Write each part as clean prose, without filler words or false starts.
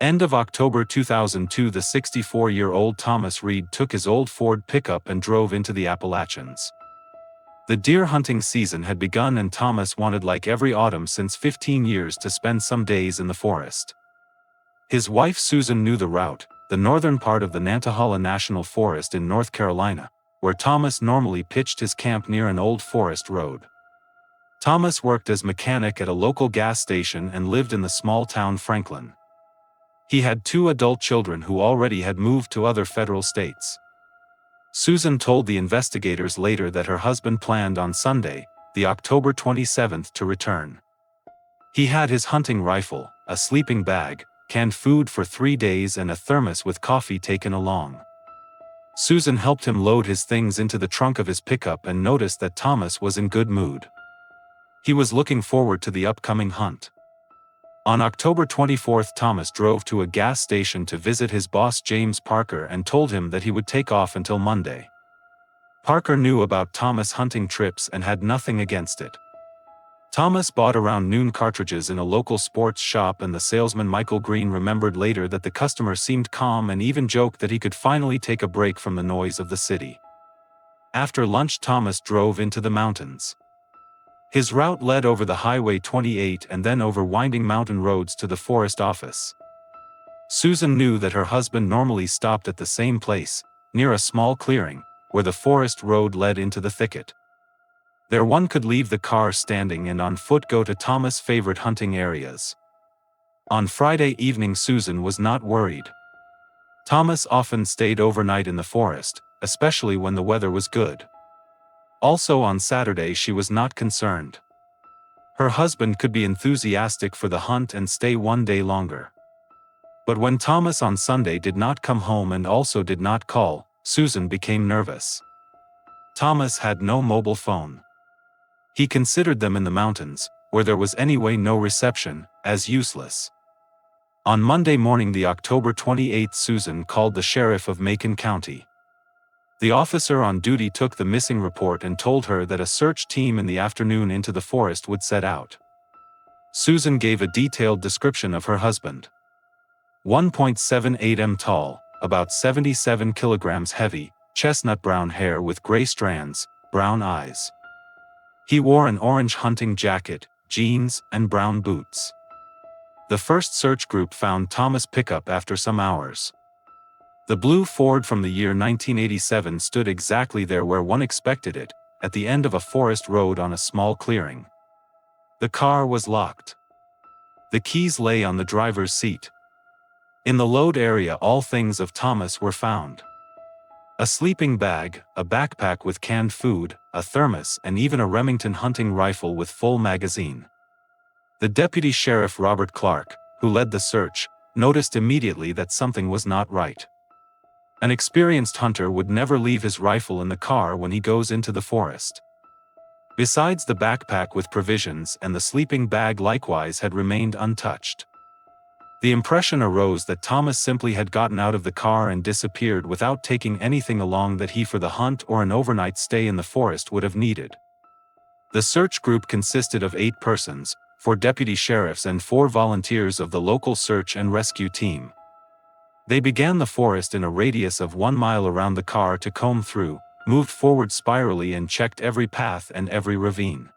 End of October 2002. The 64-year-old Thomas Reed took his old Ford pickup and drove into the Appalachians. The deer hunting season had begun and Thomas wanted, like every autumn since 15 years, to spend some days in the forest. His wife Susan knew the route, the northern part of the Nantahala National Forest in North Carolina, where Thomas normally pitched his camp near an old forest road. Thomas worked as mechanic at a local gas station and lived in the small town Franklin. He had 2 adult children who already had moved to other federal states. Susan told the investigators later that her husband planned on Sunday, the October 27th, to return. He had his hunting rifle, a sleeping bag, canned food for 3 days and a thermos with coffee taken along. Susan helped him load his things into the trunk of his pickup and noticed that Thomas was in good mood. He was looking forward to the upcoming hunt. On October 24, Thomas drove to a gas station to visit his boss James Parker and told him that he would take off until Monday. Parker knew about Thomas' hunting trips and had nothing against it. Thomas bought around noon cartridges in a local sports shop, and the salesman Michael Green remembered later that the customer seemed calm and even joked that he could finally take a break from the noise of the city. After lunch, Thomas drove into the mountains. His route led over the Highway 28 and then over winding mountain roads to the forest office. Susan knew that her husband normally stopped at the same place, near a small clearing, where the forest road led into the thicket. There one could leave the car standing and on foot go to Thomas' favorite hunting areas. On Friday evening, Susan was not worried. Thomas often stayed overnight in the forest, especially when the weather was good. Also on Saturday she was not concerned. Her husband could be enthusiastic for the hunt and stay 1 day longer. But when Thomas on Sunday did not come home and also did not call, Susan became nervous. Thomas had no mobile phone. He considered them in the mountains, where there was anyway no reception, as useless. On Monday morning, the October 28th, Susan called the sheriff of Macon County. The officer on duty took the missing report and told her that a search team in the afternoon into the forest would set out. Susan gave a detailed description of her husband. 1.78 m tall, about 77 kilograms heavy, chestnut brown hair with gray strands, brown eyes. He wore an orange hunting jacket, jeans, and brown boots. The first search group found Thomas' pickup after some hours. The blue Ford from the year 1987 stood exactly there where one expected it, at the end of a forest road on a small clearing. The car was locked. The keys lay on the driver's seat. In the load area, all things of Thomas were found. A sleeping bag, a backpack with canned food, a thermos, and even a Remington hunting rifle with full magazine. The deputy sheriff Robert Clark, who led the search, noticed immediately that something was not right. An experienced hunter would never leave his rifle in the car when he goes into the forest. Besides, the backpack with provisions and the sleeping bag likewise had remained untouched. The impression arose that Thomas simply had gotten out of the car and disappeared without taking anything along that he, for the hunt or an overnight stay in the forest, would have needed. The search group consisted of 8 persons, 4 deputy sheriffs and 4 volunteers of the local search and rescue team. They began the forest in a radius of 1 mile around the car to comb through, moved forward spirally and checked every path and every ravine.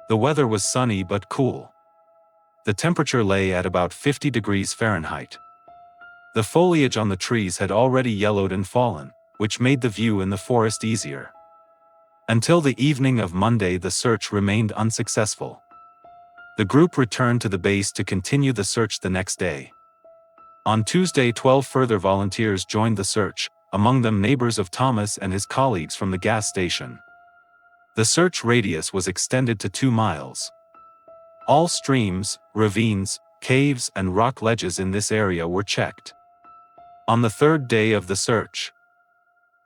The weather was sunny but cool. The temperature lay at about 50 degrees Fahrenheit. The foliage on the trees had already yellowed and fallen, which made the view in the forest easier. Until the evening of Monday, the search remained unsuccessful. The group returned to the base to continue the search the next day. On Tuesday, 12 further volunteers joined the search, among them neighbors of Thomas and his colleagues from the gas station. The search radius was extended to 2 miles. All streams, ravines, caves, and rock ledges in this area were checked. On the 3rd day of the search,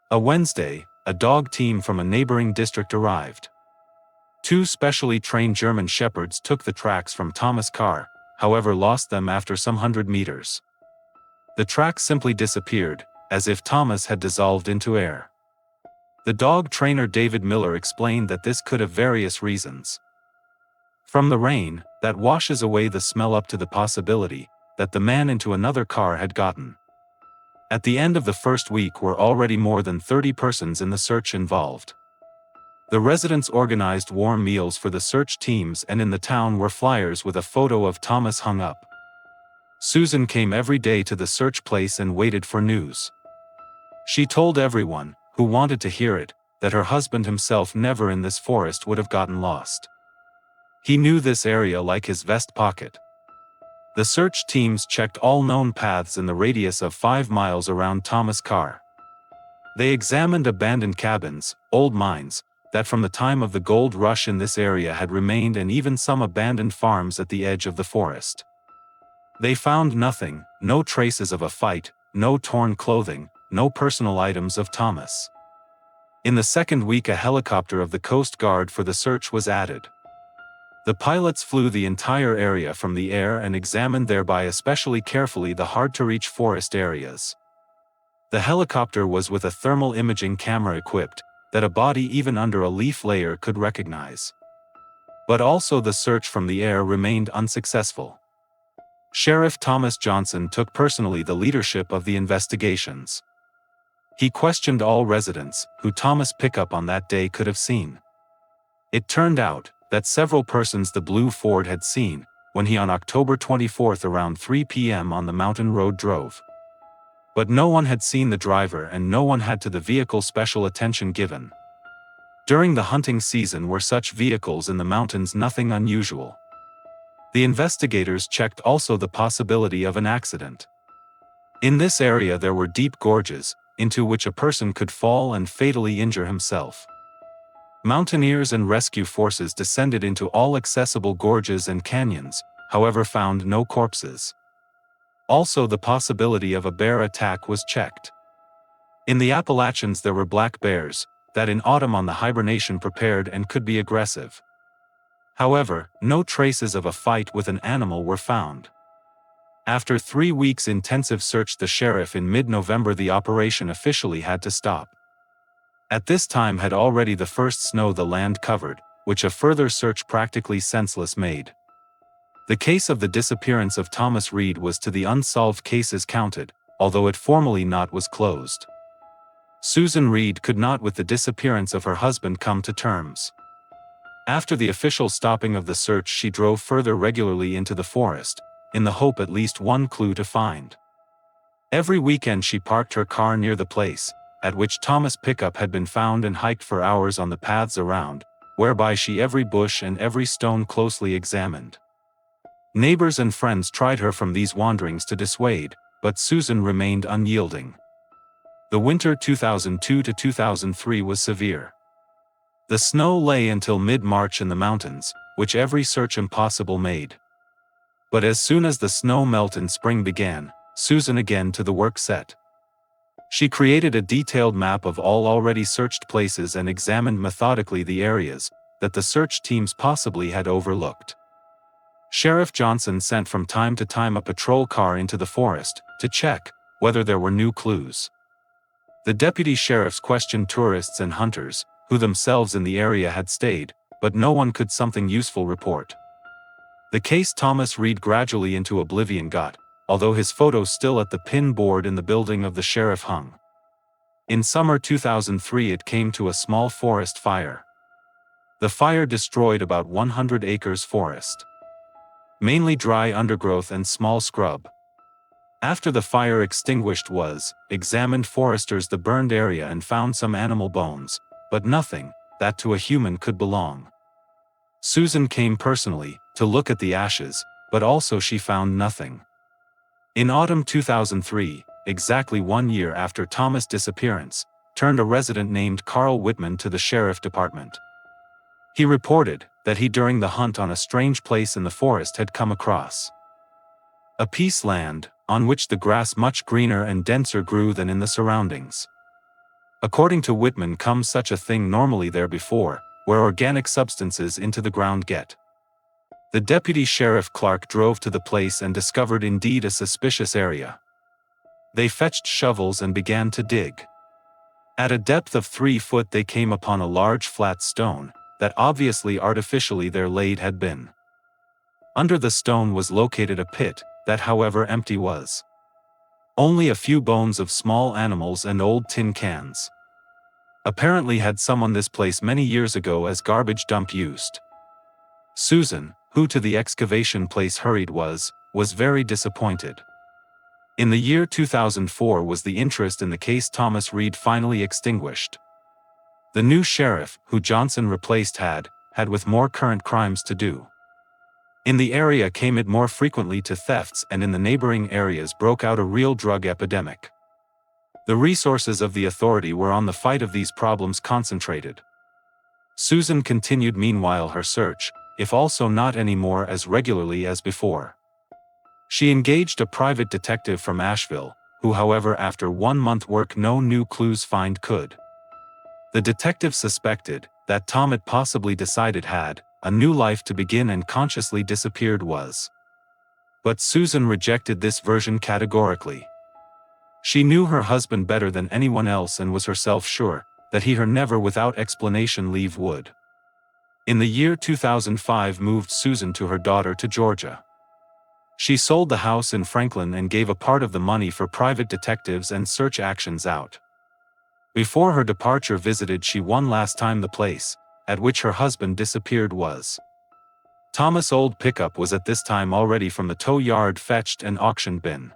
a Wednesday, a dog team from a neighboring district arrived. 2 specially trained German shepherds took the tracks from Thomas' car, however lost them after some 100 meters. The tracks simply disappeared, as if Thomas had dissolved into air. The dog trainer David Miller explained that this could have various reasons. From the rain, that washes away the smell, up to the possibility that the man into another car had gotten. At the end of the first week were already more than 30 persons in the search involved. The residents organized warm meals for the search teams, and in the town were flyers with a photo of Thomas hung up. Susan came every day to the search place and waited for news. She told everyone, who wanted to hear it, that her husband himself never in this forest would have gotten lost. He knew this area like his vest pocket. The search teams checked all known paths in the radius of 5 miles around Thomas' car. They examined abandoned cabins, old mines, that from the time of the gold rush in this area had remained, and even some abandoned farms at the edge of the forest. They found nothing, no traces of a fight, no torn clothing, no personal items of Thomas. In the second week, a helicopter of the Coast Guard for the search was added. The pilots flew the entire area from the air and examined thereby especially carefully the hard-to-reach forest areas. The helicopter was with a thermal imaging camera equipped, that a body even under a leaf layer could recognize. But also the search from the air remained unsuccessful. Sheriff Thomas Johnson took personally the leadership of the investigations. He questioned all residents who Thomas' pickup on that day could have seen. It turned out that several persons the blue Ford had seen when he on October 24th around 3 p.m. on the mountain road drove. But no one had seen the driver, and no one had to the vehicle special attention given. During the hunting season were such vehicles in the mountains nothing unusual. The investigators checked also the possibility of an accident. In this area there were deep gorges, into which a person could fall and fatally injure himself. Mountaineers and rescue forces descended into all accessible gorges and canyons, however found no corpses. Also the possibility of a bear attack was checked. In the Appalachians there were black bears, that in autumn on the hibernation prepared and could be aggressive. However, no traces of a fight with an animal were found. After 3 weeks intensive search, the sheriff in mid-November the operation officially had to stop. At this time had already the first snow the land covered, which a further search practically senseless made. The case of the disappearance of Thomas Reed was to the unsolved cases counted, although it formally not was closed. Susan Reed could not with the disappearance of her husband come to terms. After the official stopping of the search, she drove further regularly into the forest, in the hope at least one clue to find. Every weekend she parked her car near the place at which Thomas' pickup had been found and hiked for hours on the paths around, whereby she every bush and every stone closely examined. Neighbors and friends tried her from these wanderings to dissuade, but Susan remained unyielding. The winter 2002 to 2003 was severe. The snow lay until mid-March in the mountains, which every search impossible made. But as soon as the snow melt and spring began, Susan again to the work set. She created a detailed map of all already searched places and examined methodically the areas that the search teams possibly had overlooked. Sheriff Johnson sent from time to time a patrol car into the forest to check whether there were new clues. The deputy sheriffs questioned tourists and hunters, who themselves in the area had stayed, but no one could something useful report. The case Thomas Reed gradually into oblivion got, although his photo still at the pin board in the building of the sheriff hung. In summer 2003 it came to a small forest fire. The fire destroyed about 100 acres forest. Mainly dry undergrowth and small scrub. After the fire extinguished was examined foresters the burned area and found some animal bones, but nothing that to a human could belong. Susan came personally to look at the ashes, but also she found nothing. In autumn 2003, exactly 1 year after Thomas' disappearance, turned a resident named Carl Whitman to the sheriff department. He reported that he during the hunt on a strange place in the forest had come across a piece land, on which the grass much greener and denser grew than in the surroundings. According to Whitman, comes such a thing normally there before, where organic substances into the ground get. The deputy sheriff Clark drove to the place and discovered indeed a suspicious area. They fetched shovels and began to dig. At a depth of 3 foot they came upon a large flat stone, that obviously artificially there laid had been. Under the stone was located a pit, that however empty was. Only a few bones of small animals and old tin cans. Apparently had someone this place many years ago as garbage dump used. Susan, who to the excavation place hurried was very disappointed. In the year 2004 was the interest in the case Thomas Reed finally extinguished. The new sheriff, who Johnson replaced had with more current crimes to do. In the area came it more frequently to thefts, and in the neighboring areas broke out a real drug epidemic. The resources of the authority were on the fight of these problems concentrated. Susan continued meanwhile her search, if also not anymore as regularly as before. She engaged a private detective from Asheville, who however after 1 month work no new clues find could. The detective suspected that Tom had possibly decided had a new life to begin and consciously disappeared was. But Susan rejected this version categorically. She knew her husband better than anyone else and was herself sure that he her never without explanation leave would. In the year 2005 moved Susan to her daughter to Georgia. She sold the house in Franklin and gave a part of the money for private detectives and search actions out. Before her departure visited she one last time the place at which her husband disappeared was. Thomas' old pickup was at this time already from the tow yard fetched and auctioned bin.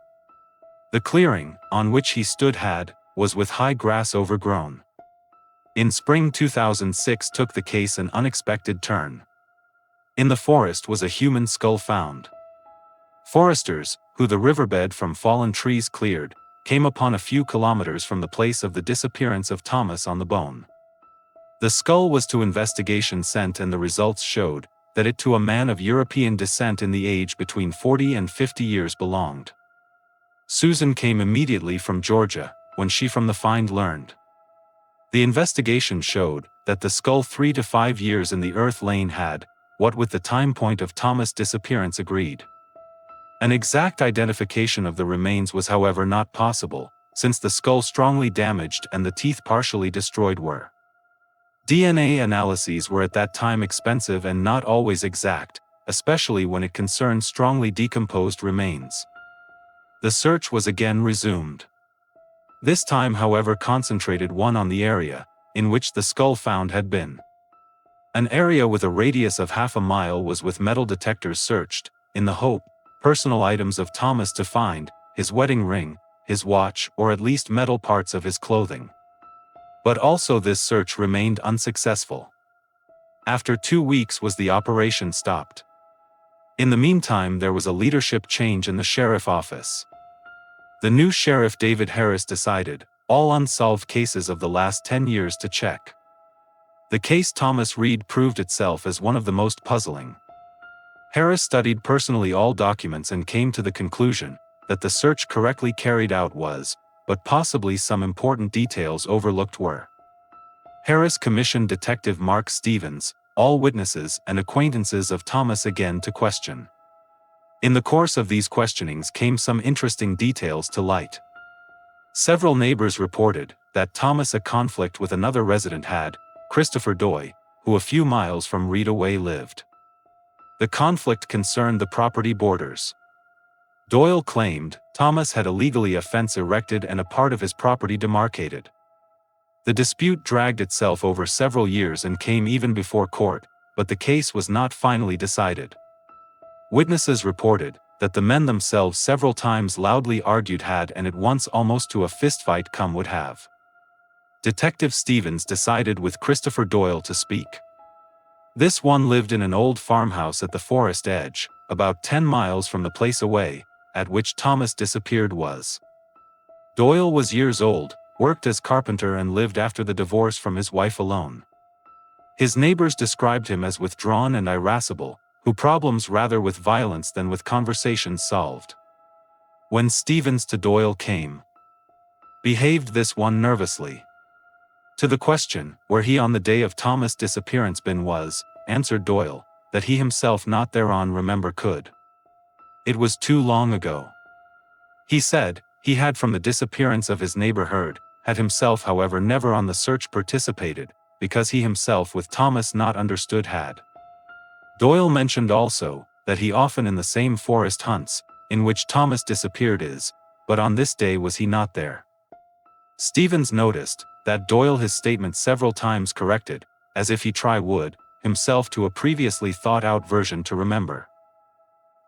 The clearing, on which he stood was with high grass overgrown. In spring 2006 took the case an unexpected turn. In the forest was a human skull found. Foresters, who the riverbed from fallen trees cleared, came upon a few kilometers from the place of the disappearance of Thomas on the bone. The skull was to investigation sent and the results showed that it to a man of European descent in the age between 40 and 50 years belonged. Susan came immediately from Georgia, when she from the find learned. The investigation showed that the skull 3 to 5 years in the earth lane had, what with the time point of Thomas' disappearance agreed. An exact identification of the remains was however not possible, since the skull strongly damaged and the teeth partially destroyed were. DNA analyses were at that time expensive and not always exact, especially when it concerned strongly decomposed remains. The search was again resumed. This time however concentrated one on the area in which the skull found had been. An area with a radius of half a mile was with metal detectors searched, in the hope personal items of Thomas to find, his wedding ring, his watch or at least metal parts of his clothing. But also this search remained unsuccessful. After 2 weeks was the operation stopped. In the meantime there was a leadership change in the sheriff office. The new sheriff David Harris decided all unsolved cases of the last 10 years to check. The case Thomas Reed proved itself as one of the most puzzling. Harris studied personally all documents and came to the conclusion that the search correctly carried out was, but possibly some important details overlooked were. Harris commissioned Detective Mark Stevens, all witnesses and acquaintances of Thomas again to question. In the course of these questionings came some interesting details to light. Several neighbors reported that Thomas had a conflict with another resident Christopher Doyle, who a few miles from Reed away lived. The conflict concerned the property borders. Doyle claimed Thomas had illegally a fence erected and a part of his property demarcated. The dispute dragged itself over several years and came even before court, but the case was not finally decided. Witnesses reported that the men themselves several times loudly argued and at once almost to a fistfight come would have. Detective Stevens decided with Christopher Doyle to speak. This one lived in an old farmhouse at the forest edge, about 10 miles from the place away, at which Thomas disappeared was. Doyle was years old, worked as carpenter and lived after the divorce from his wife alone. His neighbors described him as withdrawn and irascible, who problems rather with violence than with conversations solved. When Stevens to Doyle came, behaved this one nervously. To the question, where he on the day of Thomas' disappearance been was, answered Doyle, that he himself not thereon remember could. It was too long ago. He said, he had from the disappearance of his neighbor heard, had himself however never on the search participated, because he himself with Thomas not understood had. Doyle mentioned also, that he often in the same forest hunts, in which Thomas disappeared is, but on this day was he not there. Stevens noticed that Doyle his statement several times corrected, as if he would, himself to a previously thought-out version to remember.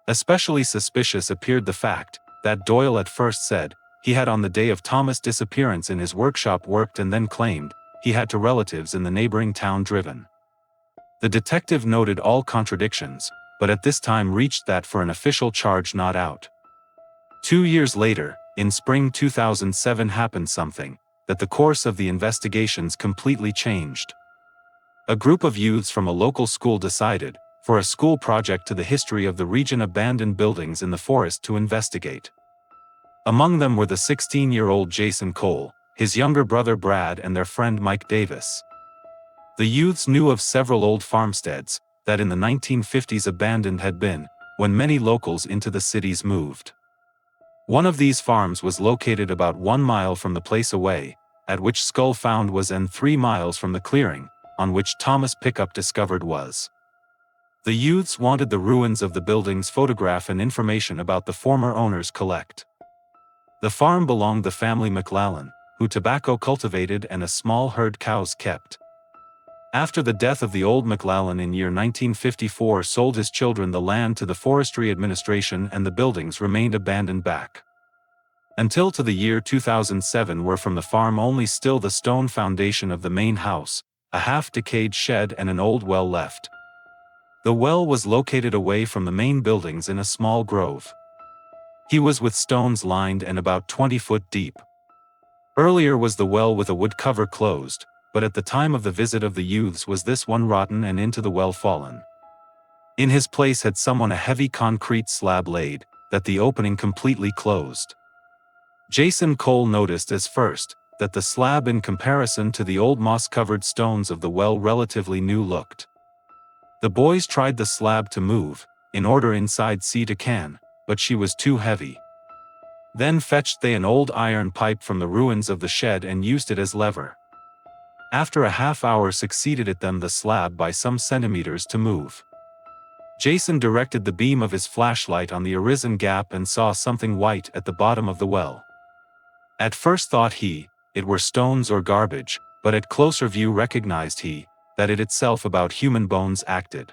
Especially suspicious appeared the fact that Doyle at first said he had on the day of Thomas' disappearance in his workshop worked and then claimed he had to relatives in the neighboring town driven. The detective noted all contradictions, but at this time reached that for an official charge not out. 2 years later, in spring 2007 happened something that the course of the investigations completely changed. A group of youths from a local school decided, for a school project to the history of the region, abandoned buildings in the forest to investigate. Among them were the 16-year-old Jason Cole, his younger brother Brad, and their friend Mike Davis. The youths knew of several old farmsteads that in the 1950s abandoned had been, when many locals into the cities moved. One of these farms was located about 1 mile from the place away, at which skull found was, and 3 miles from the clearing on which Thomas' pickup discovered was. The youths wanted the ruins of the buildings photograph and information about the former owners collect. The farm belonged the family McLellan, who tobacco cultivated and a small herd cows kept. After the death of the old McLellan in year 1954 sold his children the land to the Forestry Administration, and the buildings remained abandoned back until to the year 2007, where from the farm only still the stone foundation of the main house, a half-decayed shed, and an old well left. The well was located away from the main buildings in a small grove. He was with stones lined and about 20 foot deep. Earlier was the well with a wood cover closed, but at the time of the visit of the youths was this one rotten and into the well fallen. In his place had someone a heavy concrete slab laid, that the opening completely closed. Jason Cole noticed as first that the slab in comparison to the old moss-covered stones of the well relatively new looked. The boys tried the slab to move, in order inside see to can, but she was too heavy. Then fetched they an old iron pipe from the ruins of the shed and used it as lever. After a half-hour succeeded it them the slab by some centimeters to move. Jason directed the beam of his flashlight on the arisen gap and saw something white at the bottom of the well. At first thought he, it were stones or garbage, but at closer view recognized he, that it itself about human bones acted.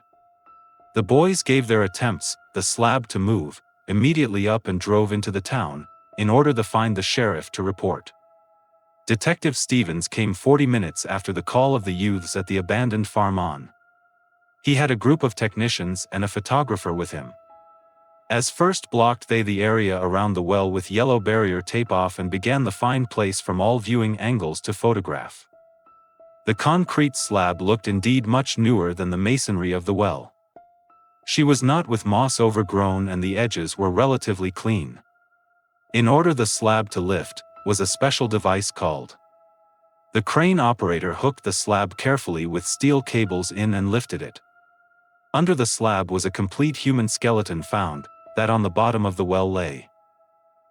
The boys gave their attempts, the slab to move, immediately up and drove into the town, in order to find the sheriff to report. Detective Stevens came 40 minutes after the call of the youths at the abandoned farm on. He had a group of technicians and a photographer with him. As first blocked they the area around the well with yellow barrier tape off and began the fine place from all viewing angles to photograph. The concrete slab looked indeed much newer than the masonry of the well. She was not with moss overgrown and the edges were relatively clean. In order the slab to lift, was a special device called. The crane operator hooked the slab carefully with steel cables in and lifted it. Under the slab was a complete human skeleton found, that on the bottom of the well lay.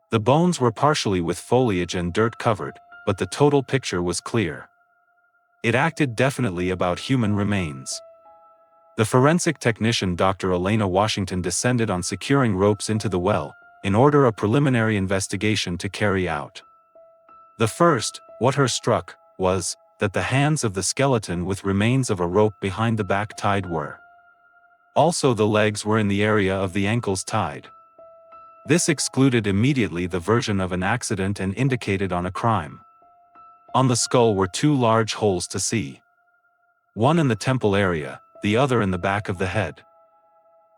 The bones were partially with foliage and dirt covered, but the total picture was clear. It acted definitely about human remains. The forensic technician Dr. Elena Washington descended on securing ropes into the well, in order a preliminary investigation to carry out. The first, what her struck, was, that the hands of the skeleton with remains of a rope behind the back tied were. Also the legs were in the area of the ankles tied. This excluded immediately the version of an accident and indicated on a crime. On the skull were 2 large holes to see. One in the temple area, the other in the back of the head.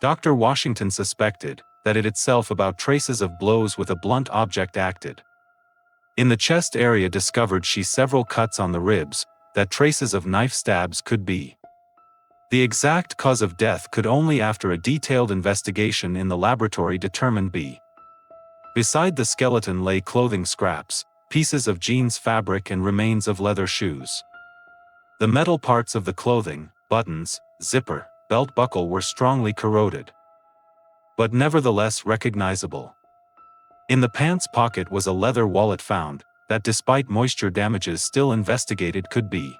Dr. Washington suspected that it itself about traces of blows with a blunt object acted. In the chest area discovered she several cuts on the ribs, that traces of knife stabs could be. The exact cause of death could only after a detailed investigation in the laboratory determine be. Beside the skeleton lay clothing scraps, pieces of jeans fabric and remains of leather shoes. The metal parts of the clothing, buttons, zipper, belt buckle were strongly corroded, but nevertheless recognizable. In the pants pocket was a leather wallet found, that despite moisture damages still investigated could be.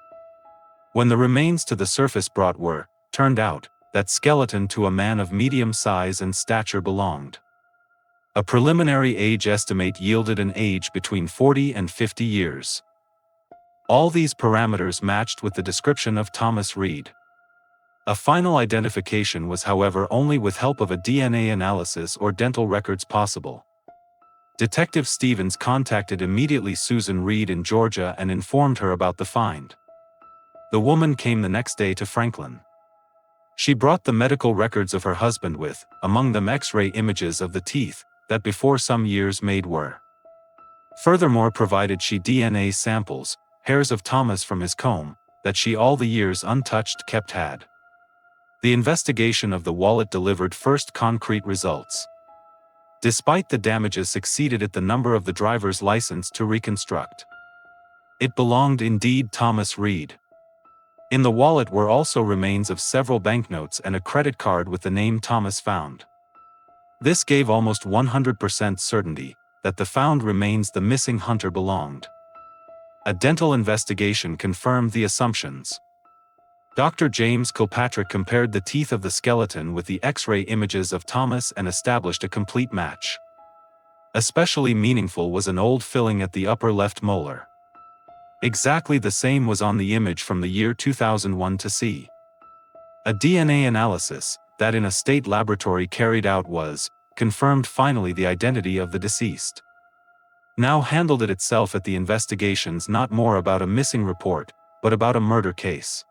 When the remains to the surface brought were, turned out, that skeleton to a man of medium size and stature belonged. A preliminary age estimate yielded an age between 40 and 50 years. All these parameters matched with the description of Thomas Reed. A final identification was, however, only with help of a DNA analysis or dental records possible. Detective Stevens contacted immediately Susan Reed in Georgia and informed her about the find. The woman came the next day to Franklin. She brought the medical records of her husband with, among them, X-ray images of the teeth that before some years made were. Furthermore, provided she DNA samples, hairs of Thomas from his comb, that she all the years untouched kept had. The investigation of the wallet delivered first concrete results. Despite the damages succeeded at the number of the driver's license to reconstruct. It belonged indeed Thomas Reed. In the wallet were also remains of several banknotes and a credit card with the name Thomas found. This gave almost 100% certainty that the found remains the missing hunter belonged. A dental investigation confirmed the assumptions. Dr. James Kilpatrick compared the teeth of the skeleton with the X-ray images of Thomas and established a complete match. Especially meaningful was an old filling at the upper left molar. Exactly the same was on the image from the year 2001 to see. A DNA analysis that in a state laboratory carried out confirmed finally the identity of the deceased. Now handled it itself at the investigations not more about a missing report, but about a murder case.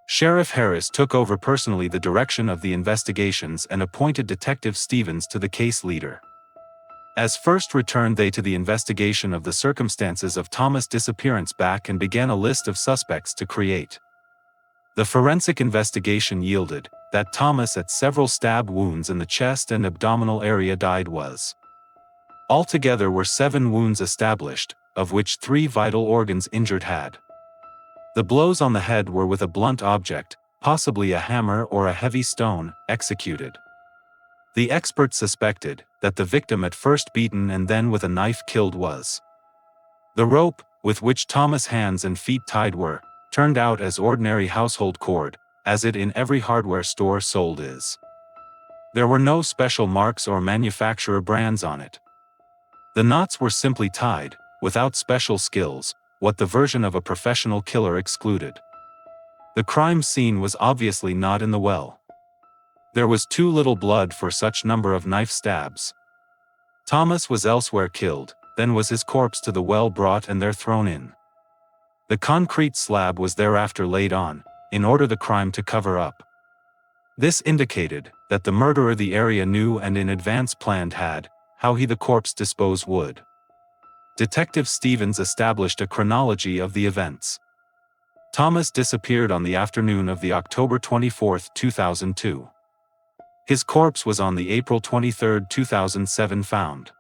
Sheriff Harris took over personally the direction of the investigations and appointed Detective Stevens to the case leader. As first returned they to the investigation of the circumstances of Thomas' disappearance back and began a list of suspects to create. The forensic investigation yielded that Thomas at several stab wounds in the chest and abdominal area died was. Altogether were 7 wounds established, of which 3 vital organs injured had. The blows on the head were with a blunt object, possibly a hammer or a heavy stone, executed. The expert suspected that the victim at first beaten and then with a knife killed was. The rope, with which Thomas' hands and feet tied were, turned out as ordinary household cord, as it in every hardware store sold is. There were no special marks or manufacturer brands on it. The knots were simply tied, without special skills, what the version of a professional killer excluded. The crime scene was obviously not in the well. There was too little blood for such number of knife stabs. Thomas was elsewhere killed, then was his corpse to the well brought and there thrown in. The concrete slab was thereafter laid on, in order the crime to cover up. This indicated that the murderer the area knew and in advance planned how he the corpse dispose would. Detective Stevens established a chronology of the events. Thomas disappeared on the afternoon of the October 24, 2002. His corpse was on the April 23, 2007 found.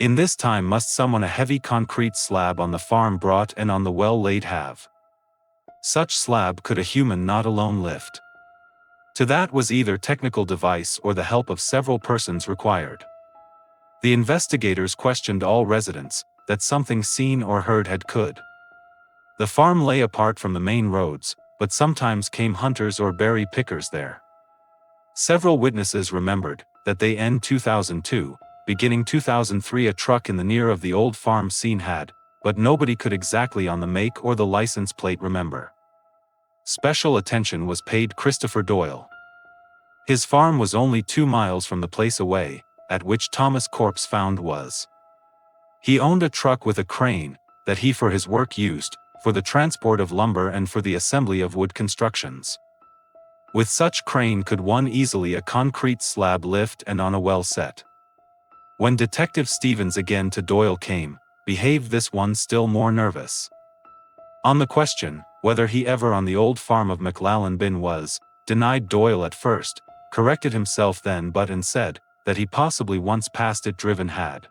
In this time must someone a heavy concrete slab on the farm brought and on the well laid have. Such slab could a human not alone lift. To that was either technical device or the help of several persons required. The investigators questioned all residents that something seen or heard could. The farm lay apart from the main roads, but sometimes came hunters or berry pickers there. Several witnesses remembered that they in 2002, beginning 2003 a truck in the near of the old farm seen but nobody could exactly on the make or the license plate remember. Special attention was paid Christopher Doyle. His farm was only 2 miles from the place away, at which Thomas' corpse found was. He owned a truck with a crane, that he for his work used, for the transport of lumber and for the assembly of wood constructions. With such crane could one easily a concrete slab lift and on a well set. When Detective Stevens again to Doyle came, behaved this one still more nervous. On the question, whether he ever on the old farm of McLallen been was, denied Doyle at first, corrected himself then but and said, that he possibly once passed it driven had.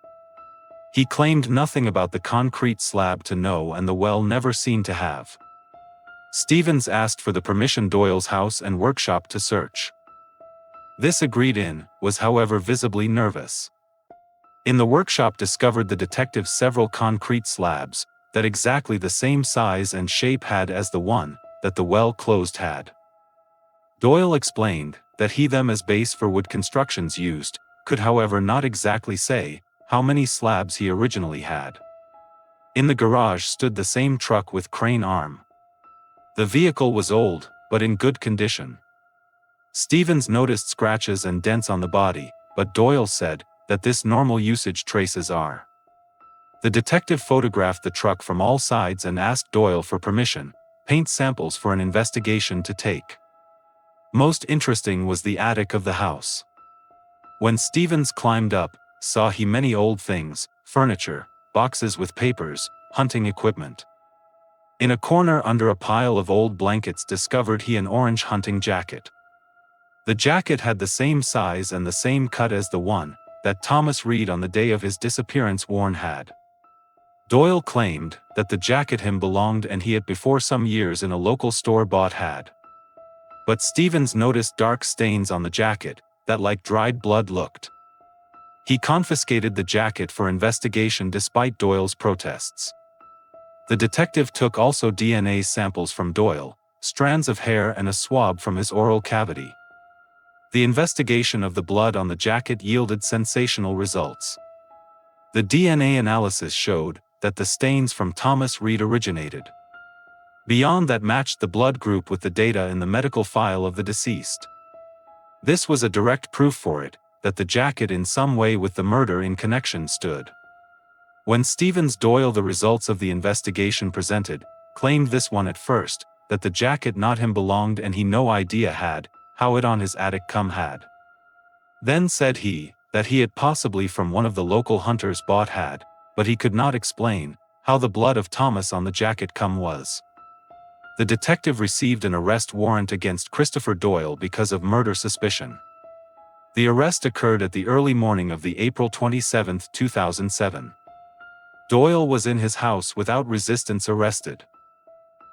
He claimed nothing about the concrete slab to know and the well never seen to have. Stevens asked for the permission Doyle's house and workshop to search. This agreed in, was however visibly nervous. In the workshop discovered the detective several concrete slabs, that exactly the same size and shape had as the one, that the well closed had. Doyle explained, that he them as base for wood constructions used, could however not exactly say how many slabs he originally had. In the garage stood the same truck with crane arm. The vehicle was old, but in good condition. Stevens noticed scratches and dents on the body, but Doyle said that this normal usage traces are. The detective photographed the truck from all sides and asked Doyle for permission, paint samples for an investigation to take. Most interesting was the attic of the house. When Stevens climbed up, saw he many old things, furniture, boxes with papers, hunting equipment. In a corner under a pile of old blankets discovered he an orange hunting jacket. The jacket had the same size and the same cut as the one that Thomas Reed on the day of his disappearance worn had. Doyle claimed that the jacket him belonged and he had before some years in a local store bought had. But Stevens noticed dark stains on the jacket that like dried blood looked. He confiscated the jacket for investigation despite Doyle's protests. The detective took also DNA samples from Doyle, strands of hair and a swab from his oral cavity. The investigation of the blood on the jacket yielded sensational results. The DNA analysis showed that the stains from Thomas Reed originated. Beyond that matched the blood group with the data in the medical file of the deceased. This was a direct proof for it, that the jacket in some way with the murder in connection stood. When Stevens Doyle the results of the investigation presented, claimed this one at first, that the jacket not him belonged and he no idea had, how it on his attic come had. Then said he, that he had possibly from one of the local hunters bought had, but he could not explain, how the blood of Thomas on the jacket come was. The detective received an arrest warrant against Christopher Doyle because of murder suspicion. The arrest occurred at the early morning of the April 27, 2007. Doyle was in his house without resistance arrested.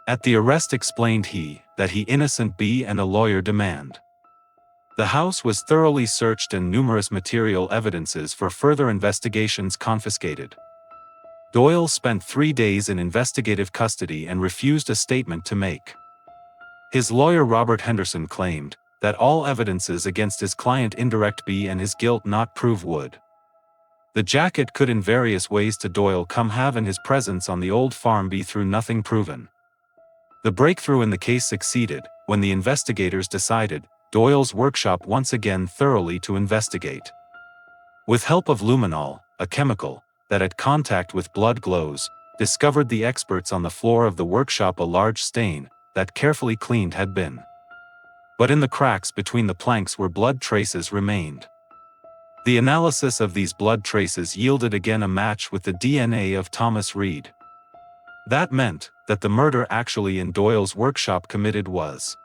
At the arrest explained he, that he innocent be and a lawyer demand. The house was thoroughly searched and numerous material evidences for further investigations confiscated. Doyle spent 3 days in investigative custody and refused a statement to make. His lawyer Robert Henderson claimed that all evidences against his client indirect be and his guilt not prove would. The jacket could in various ways to Doyle come have in his presence on the old farm be through nothing proven. The breakthrough in the case succeeded when the investigators decided Doyle's workshop once again thoroughly to investigate. With help of luminol, a chemical that at contact with blood glows, discovered the experts on the floor of the workshop a large stain that carefully cleaned had been. But in the cracks between the planks where blood traces remained. The analysis of these blood traces yielded again a match with the DNA of Thomas Reed. That meant that the murder actually in Doyle's workshop committed was.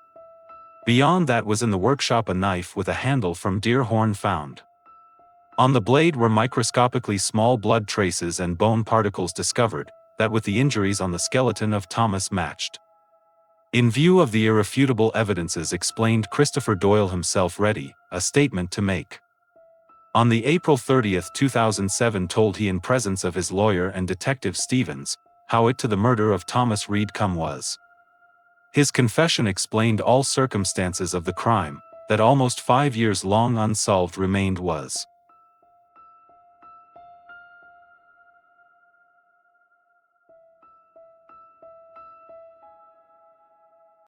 Beyond that was in the workshop a knife with a handle from deer horn found. On the blade were microscopically small blood traces and bone particles discovered, that with the injuries on the skeleton of Thomas matched. In view of the irrefutable evidences explained Christopher Doyle himself ready, a statement to make. On the April 30, 2007 told he in presence of his lawyer and detective Stevens, how it to the murder of Thomas Reed come was. His confession explained all circumstances of the crime, that almost 5 years long unsolved remained was.